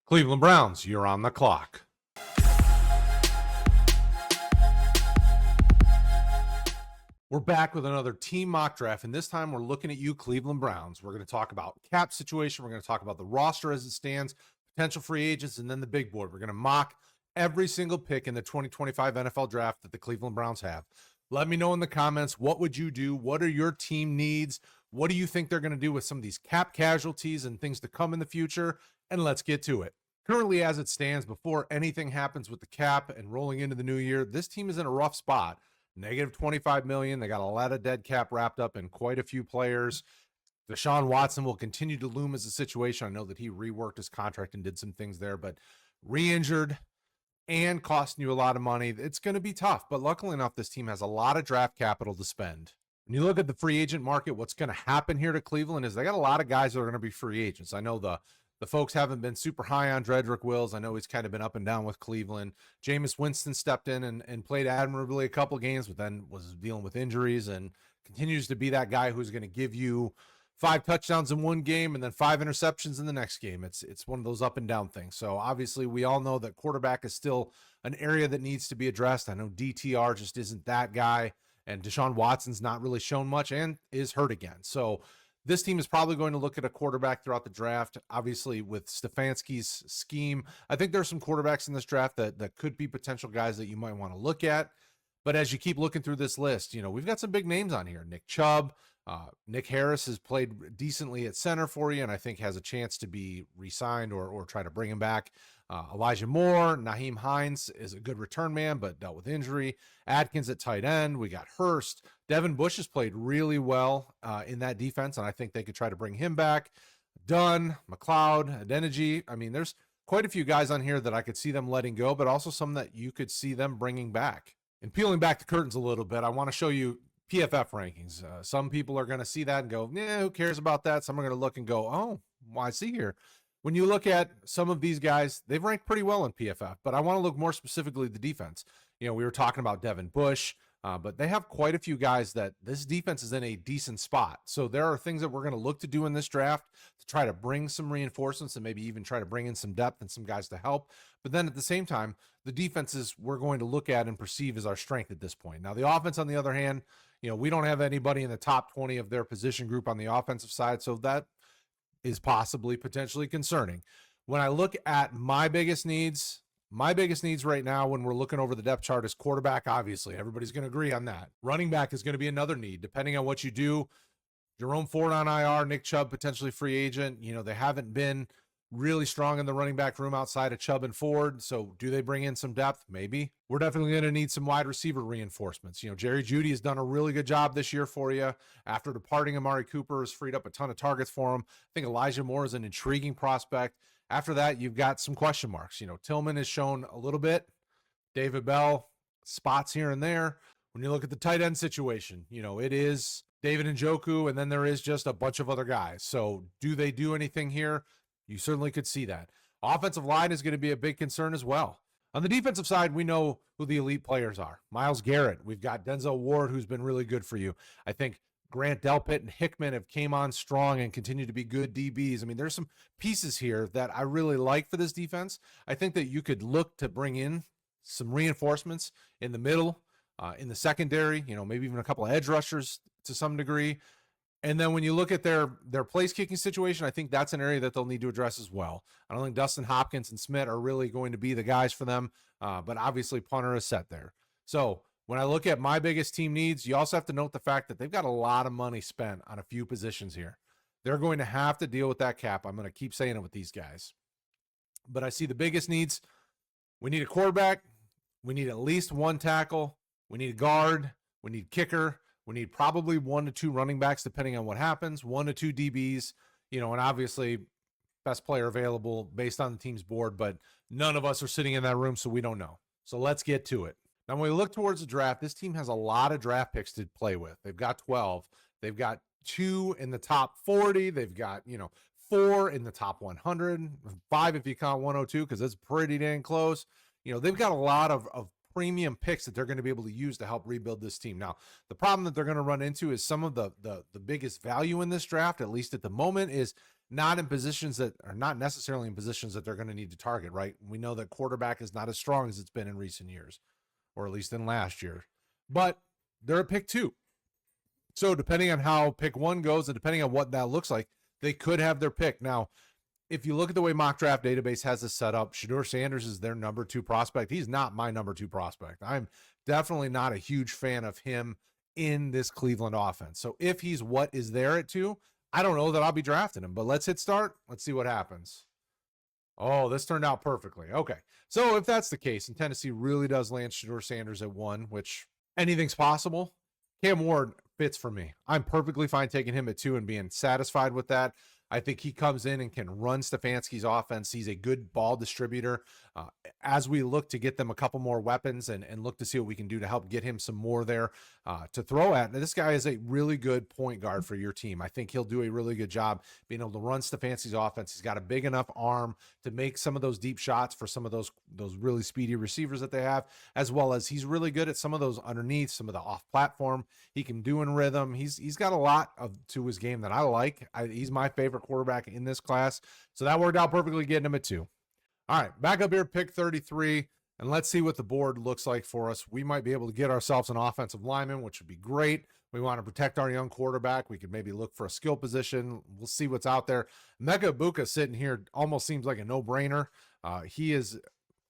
Cleveland Browns, you're on the clock. We're back with another team mock draft, and this time we're looking at you, Cleveland Browns. We're going to talk about cap situation. We're going to talk about the roster as it stands, potential free agents, and then the big board. We're going to mock every single pick in the 2025 NFL draft that the Cleveland Browns have. Let me know in the comments, what would you do? What are your team needs? What do you think they're going to do with some of these cap casualties and things to come in the future? And let's get to it. Currently, as it stands, before anything happens with the cap and rolling into the new year, this team is in a rough spot. Negative 25 million. They got a lot of dead cap wrapped up in quite a few players. Deshaun Watson will continue to loom as a situation. I know that he reworked his contract and did some things there, but re-injured and costing you a lot of money. It's going to be tough, but luckily enough, this team has a lot of draft capital to spend. When you look at the free agent market, what's going to happen here to Cleveland is they got a lot of guys that are going to be free agents. I know the folks haven't been super high on Dredrick Wills. I know he's kind of been up and down with Cleveland. Jameis Winston stepped in and played admirably a couple games, but then was dealing with injuries and continues to be that guy who's going to give you 5 touchdowns in one game and then 5 interceptions in the next game. It's one of those up and down things. So obviously we all know that quarterback is still an area that needs to be addressed. I know DTR just isn't that guy, and Deshaun Watson's not really shown much and is hurt again. So this team is probably going to look at a quarterback throughout the draft. Obviously, with Stefanski's scheme, I think there's some quarterbacks in this draft that could be potential guys that you might want to look at. But as you keep looking through this list, we've got some big names on here. Nick Chubb, Nick Harris has played decently at center for you, and I think has a chance to be re-signed or try to bring him back. Elijah Moore, Naheem Hines is a good return man, but dealt with injury. Adkins at tight end. We got Hurst. Devin Bush has played really well in that defense, and I think they could try to bring him back. Dunn, McLeod, Adeniji. I mean, there's quite a few guys on here that I could see them letting go, but also some that you could see them bringing back. And peeling back the curtains a little bit, I want to show you PFF rankings. Some people are going to see that and go, yeah, who cares about that? Some are going to look and go, oh, well, I see here. When you look at some of these guys, they've ranked pretty well in PFF, but I want to look more specifically at the defense. We were talking about Devin Bush, but they have quite a few guys that this defense is in a decent spot. So there are things that we're going to look to do in this draft to try to bring some reinforcements and maybe even try to bring in some depth and some guys to help. But then at the same time, the defenses we're going to look at and perceive as our strength at this point. Now, the offense, on the other hand, we don't have anybody in the top 20 of their position group on the offensive side. So that is potentially concerning. When I look at my biggest needs right now when we're looking over the depth chart is quarterback. Obviously, everybody's going to agree on that. Running back is going to be another need, depending on what you do. Jerome Ford on IR, Nick Chubb potentially free agent. They haven't been really strong in the running back room outside of Chubb and Ford. So do they bring in some depth? Maybe. We're definitely going to need some wide receiver reinforcements. Jerry Jeudy has done a really good job this year for you. After departing, Amari Cooper has freed up a ton of targets for him. I think Elijah Moore is an intriguing prospect. After that, you've got some question marks. Tillman has shown a little bit. David Bell, spots here and there. When you look at the tight end situation, it is David Njoku, and then there is just a bunch of other guys. So do they do anything here? You certainly could see that. Offensive line is going to be a big concern as well. On the defensive side, we know who the elite players are. Myles Garrett. We've got Denzel Ward, who's been really good for you. I think Grant Delpit and Hickman have came on strong and continue to be good DBs. I mean, there's some pieces here that I really like for this defense. I think that you could look to bring in some reinforcements in the middle, in the secondary, maybe even a couple of edge rushers to some degree. And then when you look at their place kicking situation, I think that's an area that they'll need to address as well. I don't think Dustin Hopkins and Smith are really going to be the guys for them, but obviously punter is set there. So when I look at my biggest team needs, you also have to note the fact that they've got a lot of money spent on a few positions here. They're going to have to deal with that cap. I'm going to keep saying it with these guys. But I see the biggest needs. We need a quarterback. We need at least one tackle. We need a guard. We need kicker. We need probably 1 to 2 running backs, depending on what happens, 1 to 2 DBs, and obviously best player available based on the team's board, but none of us are sitting in that room, so we don't know. So let's get to it. Now, when we look towards the draft, this team has a lot of draft picks to play with. They've got 12. They've got 2 in the top 40. They've got, 4 in the top 100, 5 if you count 102, because it's pretty dang close. They've got a lot of premium picks that they're going to be able to use to help rebuild this team. Now, the problem that they're going to run into is some of the biggest value in this draft, at least at the moment, is not in positions that are not necessarily in positions that they're going to need to target, right? We know that quarterback is not as strong as it's been in recent years, or at least in last year, but they're at pick 2. So depending on how pick 1 goes and depending on what that looks like, they could have their pick. Now, if you look at the way Mock Draft Database has this set up, Shedeur Sanders is their number 2 prospect. He's not my number 2 prospect. I'm definitely not a huge fan of him in this Cleveland offense. So if he's what is there at 2, I don't know that I'll be drafting him, but let's hit start. Let's see what happens. Oh, this turned out perfectly. Okay. So if that's the case, and Tennessee really does land Shedeur Sanders at 1, which anything's possible, Cam Ward fits for me. I'm perfectly fine taking him at 2 and being satisfied with that. I think he comes in and can run Stefanski's offense. He's a good ball distributor. As we look to get them a couple more weapons and look to see what we can do to help get him some more there to throw at. Now, this guy is a really good point guard for your team. I think he'll do a really good job being able to run Stefanski's offense. He's got a big enough arm to make some of those deep shots for some of those really speedy receivers that they have, as well as he's really good at some of those underneath, some of the off platform he can do in rhythm. He's got a lot to his game that I like. He's my favorite quarterback in this class. So that worked out perfectly getting him at 2. All right, back up here, pick 33, and let's see what the board looks like for us. We might be able to get ourselves an offensive lineman, which would be great. We want to protect our young quarterback. We could maybe look for a skill position. We'll see what's out there. Emeka Egbuka sitting here almost seems like a no-brainer. He is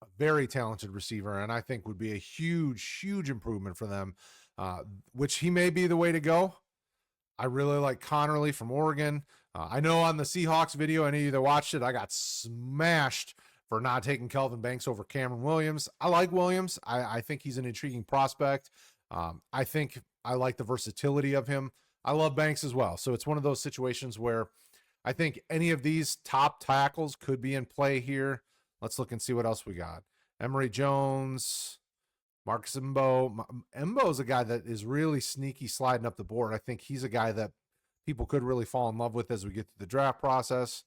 a very talented receiver, and I think would be a huge, huge improvement for them, which he may be the way to go. I really like Connerly from Oregon. I know on the Seahawks video, any of you that watched it, I got smashed for not taking Kelvin Banks over Cameron Williams. I like Williams. I think he's an intriguing prospect. I think I like the versatility of him. I love Banks as well. So it's one of those situations where I think any of these top tackles could be in play here. Let's look and see what else we got. Emory Jones, Marcus Mbo. Mbo is a guy that is really sneaky sliding up the board. I think he's a guy that people could really fall in love with as we get to the draft process.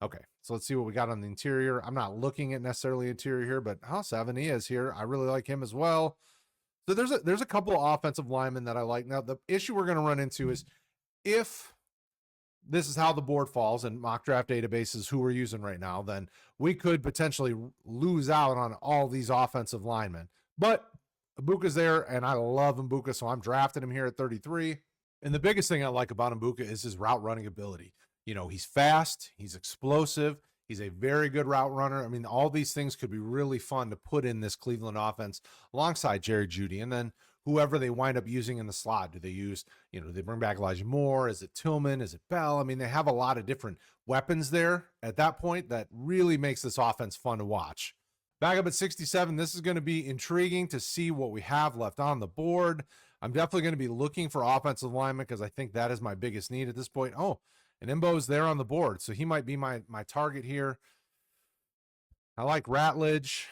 Okay, so let's see what we got on the interior. I'm not looking at necessarily interior here, but Savani is here. I really like him as well. So there's a couple of offensive linemen that I like. Now, the issue we're going to run into is if this is how the board falls and Mock Draft Database is who we're using right now, then we could potentially lose out on all these offensive linemen. But Egbuka's there, and I love Egbuka, so I'm drafting him here at 33. And the biggest thing I like about Egbuka is his route running ability. You know, he's fast, he's explosive, he's a very good route runner. I mean, all these things could be really fun to put in this Cleveland offense alongside Jerry Jeudy. And then whoever they wind up using in the slot, do they use, do they bring back Elijah Moore? Is it Tillman? Is it Bell? I mean, they have a lot of different weapons there at that point that really makes this offense fun to watch. Back up at 67, this is going to be intriguing to see what we have left on the board. I'm definitely going to be looking for offensive linemen because I think that is my biggest need at this point. Oh, and Mbo's there on the board, so he might be my target here. I like Ratledge.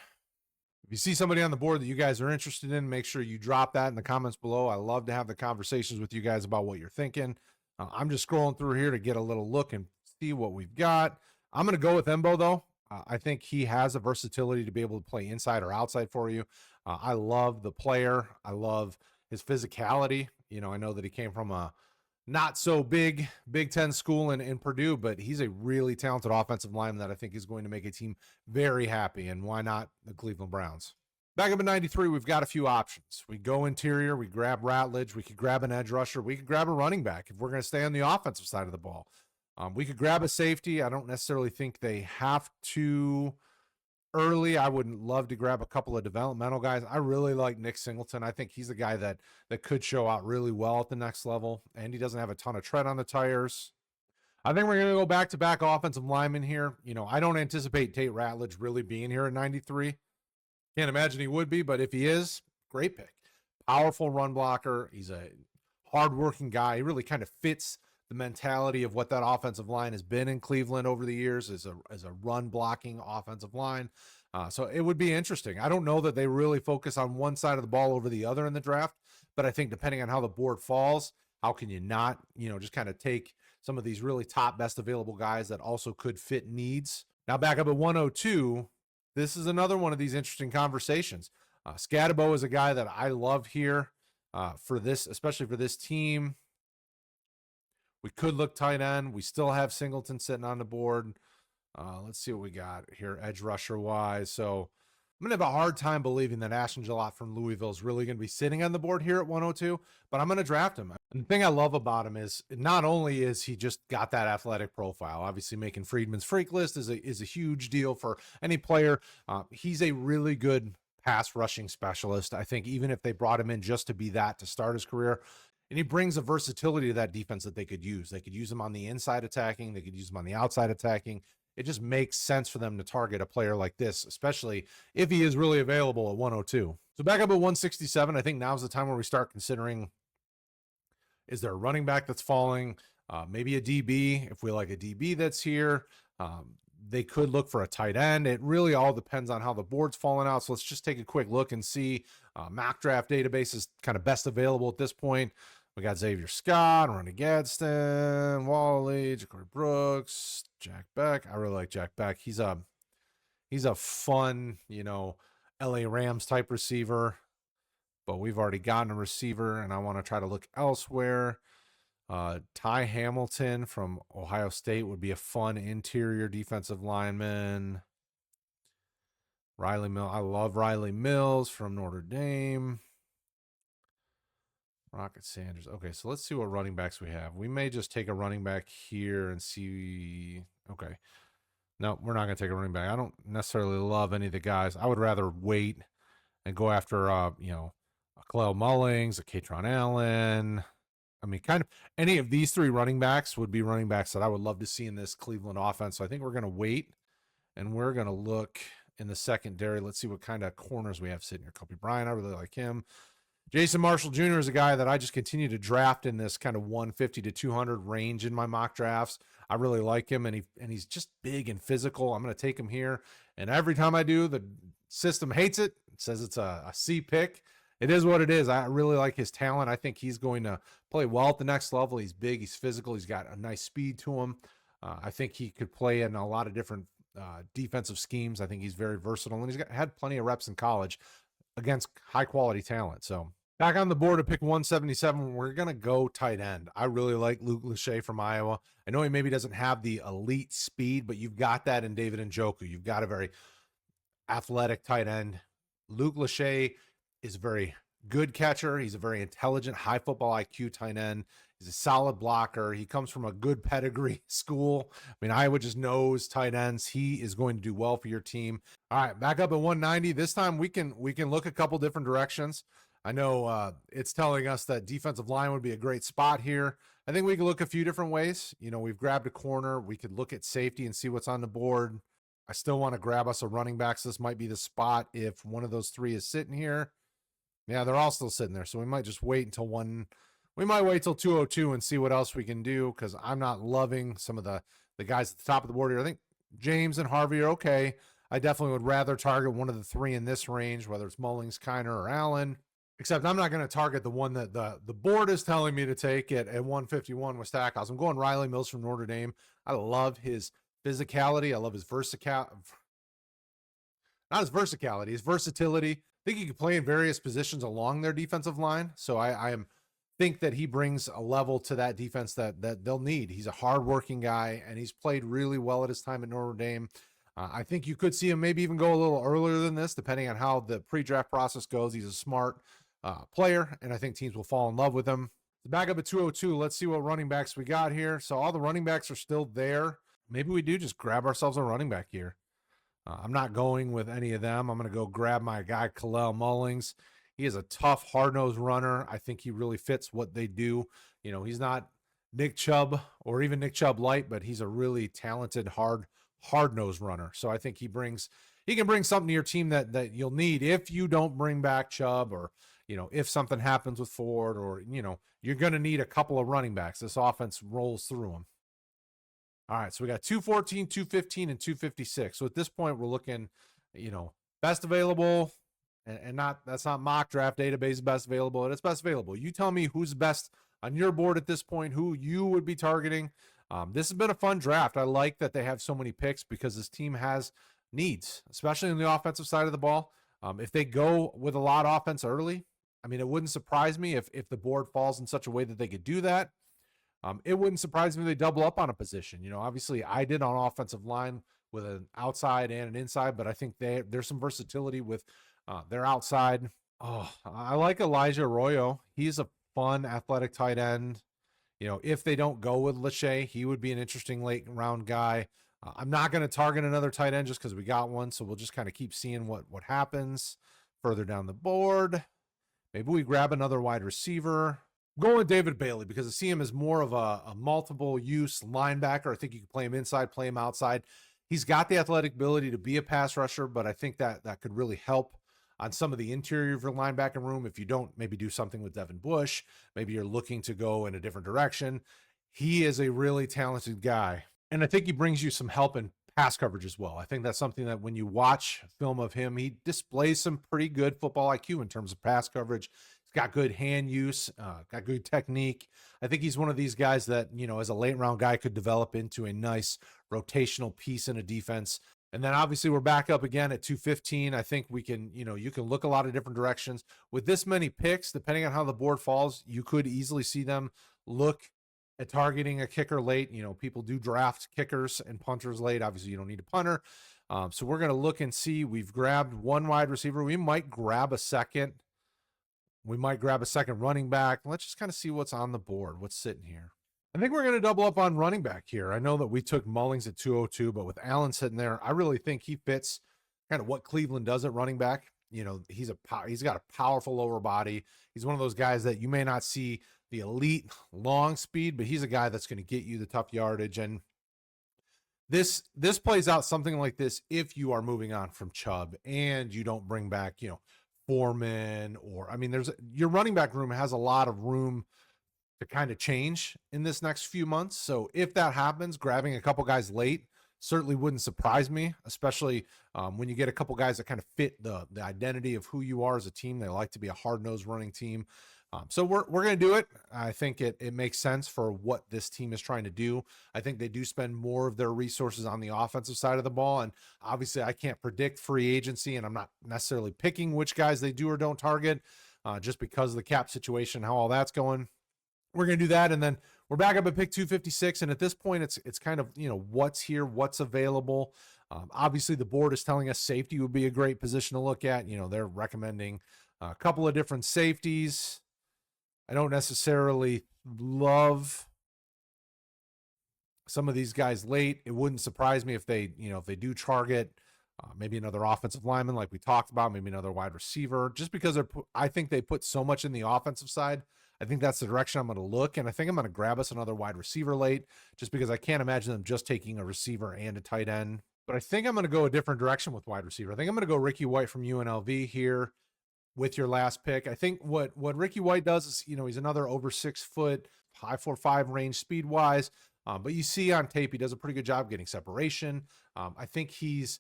If you see somebody on the board that you guys are interested in, make sure you drop that in the comments below. I love to have the conversations with you guys about what you're thinking. I'm just scrolling through here to get a little look and see what we've got. I'm going to go with Mbo, though. I think he has a versatility to be able to play inside or outside for you. I love the player. I love his physicality. I know that he came from a not so big Big Ten school in Purdue, but he's a really talented offensive lineman that I think is going to make a team very happy. And why not the Cleveland Browns? Back up at 93, we've got a few options. We go interior, we grab Ratledge, we could grab an edge rusher, we could grab a running back if we're going to stay on the offensive side of the ball. We could grab a safety. I don't necessarily think they have to early. I would love to grab a couple of developmental guys. I really like Nick Singleton. I think he's the guy that could show out really well at the next level, and he doesn't have a ton of tread on the tires. I think we're going to go back-to-back offensive linemen here. I don't anticipate Tate Ratledge really being here at 93. Can't imagine he would be, but if he is, great pick. Powerful run blocker. He's a hardworking guy. He really kind of fits the mentality of what that offensive line has been in Cleveland over the years as a run blocking offensive line. So it would be interesting. I don't know that they really focus on one side of the ball over the other in the draft, but I think depending on how the board falls, how can you not, just kind of take some of these really top best available guys that also could fit needs. Now back up at 102, this is another one of these interesting conversations. Scatabo is a guy that I love here for this, especially for this team. We could look tight end. We still have Singleton sitting on the board. Let's see what we got here, edge rusher wise. So I'm going to have a hard time believing that Ashton Gillott from Louisville is really going to be sitting on the board here at 102, but I'm going to draft him. And the thing I love about him is not only is he just got that athletic profile, obviously making Friedman's freak list is a huge deal for any player. He's a really good pass rushing specialist. I think even if they brought him in just to be that to start his career, and he brings a versatility to that defense that they could use. They could use him on the inside attacking. They could use him on the outside attacking. It just makes sense for them to target a player like this, especially if he is really available at 102. So back up at 167, I think now's the time where we start considering, is there a running back that's falling? Maybe a DB, if we like a DB that's here. They could look for a tight end. It really all depends on how the board's falling out. So let's just take a quick look and see. Mock draft database is kind of best available at this point. We got Xavier Scott, Ronnie Gadsden, Wally, Ja'Cory Brooks, Jack Beck. I really like Jack Beck. He's a fun, LA Rams type receiver, but we've already gotten a receiver and I want to try to look elsewhere. Ty Hamilton from Ohio State would be a fun interior defensive lineman. Riley Mills. I love Riley Mills from Notre Dame. Rocket Sanders. Okay, so let's see what running backs we have. We may just take a running back here and see. Okay. No, we're not going to take a running back. I don't necessarily love any of the guys. I would rather wait and go after, a Khalil Mullings, a Katron Allen. I mean, kind of any of these three running backs would be running backs that I would love to see in this Cleveland offense. So I think we're going to wait and we're going to look in the secondary. Let's see what kind of corners we have sitting here. Kobe Bryant, I really like him. Jason Marshall Jr. is a guy that I just continue to draft in this kind of 150 to 200 range in my mock drafts. I really like him, and he's just big and physical. I'm going to take him here, and every time I do, the system hates it. It says it's a C pick. It is what it is. I really like his talent. I think he's going to play well at the next level. He's big. He's physical. He's got a nice speed to him. I think he could play in a lot of different defensive schemes. I think he's very versatile, and he's had plenty of reps in college against high-quality talent. So back on the board to pick 177, we're going to go tight end. I really like Luke Lachey from Iowa. I know he maybe doesn't have the elite speed, but you've got that in David Njoku. You've got a very athletic tight end. Luke Lachey is a very good catcher. He's a very intelligent, high football IQ tight end. He's a solid blocker. He comes from a good pedigree school. I mean, Iowa just knows tight ends. He is going to do well for your team. All right, back up at 190. This time we can look a couple different directions. I know it's telling us that defensive line would be a great spot here. I think we can look a few different ways. We've grabbed a corner. We could look at safety and see what's on the board. I still want to grab us a running back. So this might be the spot if one of those three is sitting here. Yeah, they're all still sitting there. So we might just wait until we might wait till 202 and see what else we can do, because I'm not loving some of the guys at the top of the board here. I think James and Harvey are okay. I definitely would rather target one of the three in this range, whether it's Mullings, Kiner, or Allen. Except I'm not going to target the one that the board is telling me to take at 151 with Stackhouse. I'm going Riley Mills from Notre Dame. I love his physicality. I love his versatility. Not his versatility, his versatility. I think he can play in various positions along their defensive line. So I think that he brings a level to that defense that they'll need. He's a hardworking guy, and he's played really well at his time at Notre Dame. I think you could see him maybe even go a little earlier than this, depending on how the pre-draft process goes. He's a smart player, and I think teams will fall in love with him. Back up at 202, let's see what running backs we got here. So all the running backs are still there. Maybe we do just grab ourselves a running back here. I'm not going with any of them. I'm going to go grab my guy, Khalil Mullings. He is a tough, hard-nosed runner. I think he really fits what they do. He's not Nick Chubb or even Nick Chubb light, but he's a really talented, hard-nosed runner. So I think he can bring something to your team that you'll need if you don't bring back Chubb, or if something happens with Ford, or you're going to need a couple of running backs. This offense rolls through them. All right, so we got 214, 215, and 256. So at this point, we're looking, best available, and that's not mock draft database best available. It's best available. You tell me who's best on your board at this point, who you would be targeting. This has been a fun draft. I like that they have so many picks because this team has needs, especially on the offensive side of the ball. If they go with a lot of offense early, I mean, it wouldn't surprise me if the board falls in such a way that they could do that. It wouldn't surprise me if they double up on a position. Obviously I did on offensive line with an outside and an inside, but I think there's some versatility with their outside. Oh, I like Elijah Arroyo. He's a fun athletic tight end. If they don't go with Lachey, he would be an interesting late round guy. I'm not going to target another tight end just because we got one, so we'll just kind of keep seeing what happens further down the board. Maybe we grab another wide receiver. Going with David Bailey because I see him as more of a multiple use linebacker. I think you can play him inside, play him outside. He's got the athletic ability to be a pass rusher, but I think that could really help on some of the interior of your linebacking room. If you don't maybe do something with Devin Bush, maybe you're looking to go in a different direction. He is a really talented guy. And I think he brings you some help in pass coverage as well. I think that's something that when you watch film of him, he displays some pretty good football IQ in terms of pass coverage. He's got good hand use, got good technique. I think he's one of these guys that, as a late round guy could develop into a nice rotational piece in a defense. And then obviously we're back up again at 215. I think we can, you can look a lot of different directions. With this many picks, depending on how the board falls, you could easily see them look at targeting a kicker late. People do draft kickers and punters late. Obviously, you don't need a punter. So we're going to look and see. We've grabbed one wide receiver. We might grab a second. We might grab a second running back. Let's just kind of see what's on the board, what's sitting here. I think we're going to double up on running back here. I know that we took Mullings at 202, but with Allen sitting there, I really think he fits kind of what Cleveland does at running back. He's got a powerful lower body. He's one of those guys that you may not see the elite long speed, but he's a guy that's going to get you the tough yardage. And this plays out something like this if you are moving on from Chubb and you don't bring back, Foreman, or your running back room has a lot of room to kind of change in this next few months. So if that happens, grabbing a couple guys late certainly wouldn't surprise me, especially when you get a couple guys that kind of fit the identity of who you are as a team. They like to be a hard-nosed running team. So we're going to do it. I think it makes sense for what this team is trying to do. I think they do spend more of their resources on the offensive side of the ball. And obviously I can't predict free agency, and I'm not necessarily picking which guys they do or don't target just because of the cap situation, how all that's going. We're going to do that. And then we're back up at pick 256. And at this point, it's kind of, what's here, what's available. Obviously the board is telling us safety would be a great position to look at. They're recommending a couple of different safeties. I don't necessarily love some of these guys late. It wouldn't surprise me if they do target maybe another offensive lineman like we talked about, maybe another wide receiver, just because I think they put so much in the offensive side. I think that's the direction I'm going to look, and I think I'm going to grab us another wide receiver late just because I can't imagine them just taking a receiver and a tight end. But I think I'm going to go a different direction with wide receiver. I think I'm going to go Ricky White from UNLV here with your last pick. I think what Ricky White does is, he's another over 6 foot, high 4.5 range speed wise. But you see on tape, he does a pretty good job getting separation. I think he's,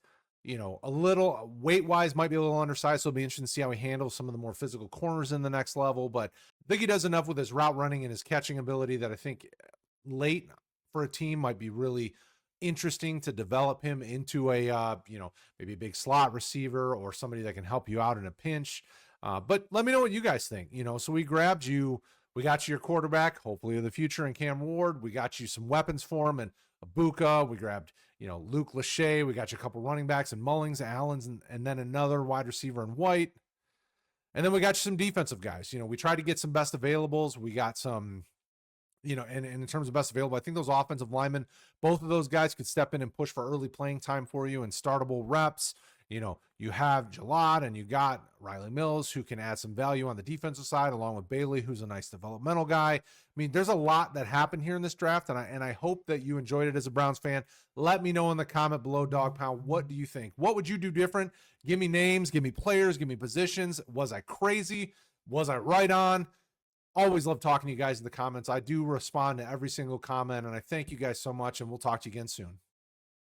a little weight wise might be a little undersized. So it'll be interesting to see how he handles some of the more physical corners in the next level. But I think he does enough with his route running and his catching ability that I think late for a team might be really interesting to develop him into a, maybe a big slot receiver or somebody that can help you out in a pinch. But let me know what you guys think. So we got you your quarterback, hopefully of the future, in Cam Ward. We got you some weapons for him and Abuka. We grabbed, Luke Lachey. We got you a couple running backs and Mullings, Allens, and then another wide receiver in White. And then we got you some defensive guys. We tried to get some best availables. We got some, and in terms of best available, I think those offensive linemen, both of those guys could step in and push for early playing time for you and startable reps. You have Jalad and you got Riley Mills, who can add some value on the defensive side, along with Bailey, who's a nice developmental guy. I mean, there's a lot that happened here in this draft, and I hope that you enjoyed it as a Browns fan. Let me know in the comment below, Dog Pound, what do you think? What would you do different? Give me names, give me players, give me positions. Was I crazy? Was I right on? Always love talking to you guys in the comments. I do respond to every single comment, and I thank you guys so much, and we'll talk to you again soon.